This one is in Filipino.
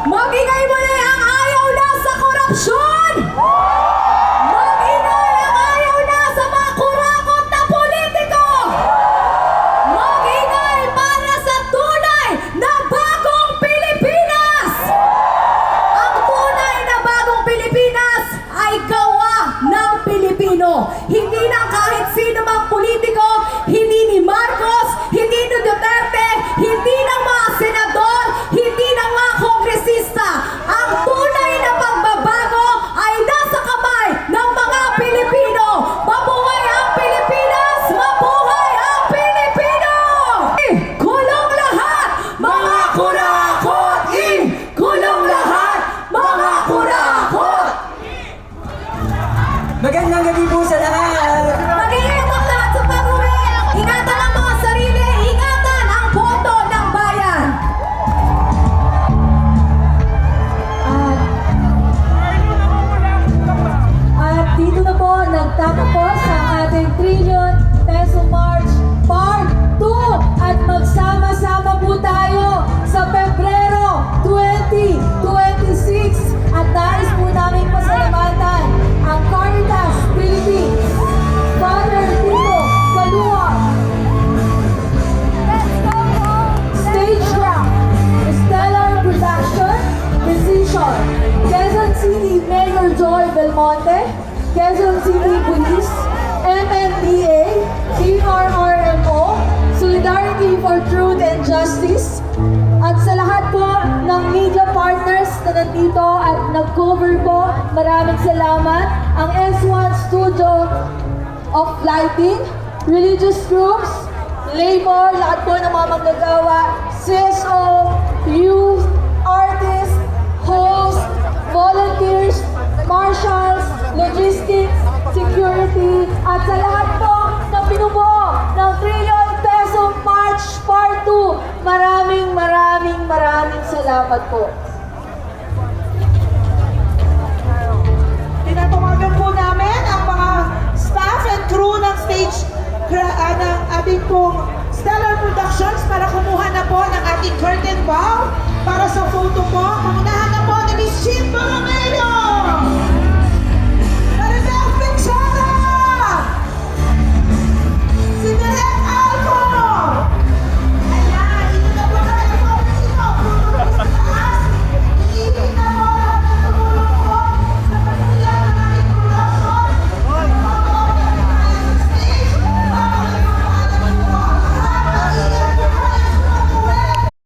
Magingay muli ang ayaw na sa korupsyon! Magingay ang ayaw na sa mga kurakot na politiko! Magingay para sa tunay na bagong Pilipinas! Ang tunay na bagong Pilipinas ay gawa ng Pilipino. Hindi ng kahit sino mang politiko, hindi ni Marcos, hindi ni Duterte, hindi ng mga senador, hindi ng mga kongresista. Ang tunay na pagbabago ay nasa kamay ng mga Pilipino. Mabuhay ang Pilipinas! Mabuhay ang Pilipino! Kulong lahat! Mga kurakot! Kulong lahat! Mga kurakot! Magandang gabi po sa lahat! Mag-iingat ang lahat sa pag-uwi! Ingatan ang mga sarili! Ingatan ang boto ng bayan! At dito na po nagtatapos ang ating Trillion Peso March Part 2 at magsama-sama po tayo sa Pebrero 2026 at nais po namin pasalamatan ang Caritas Philippines, Father Tito Kalua, Stagecraft, Stellar Production, Precision, Quezon City Mayor Joy Belmonte, Quezon City Police, MMDA, DRRMO, Solidarity for Truth and Justice, at sa lahat po ng media partners na nandito at nag-cover po, maraming salamat. Ang S1 Studio of Lighting, religious groups, labor, lahat po ng mga manggagawa, CSO, youth, artists, hosts, volunteers, marshals, logistics, security, at sa lahat po na binubuo ng Trillion Peso March Part 2. Maraming salamat po. Tinatawagan po namin ang mga staff and crew ng stage ng ating pong Stellar Productions para kumuha na po ng ating curtain bow para sa photo po. Pangunahan na po ni Miss Chin Barame!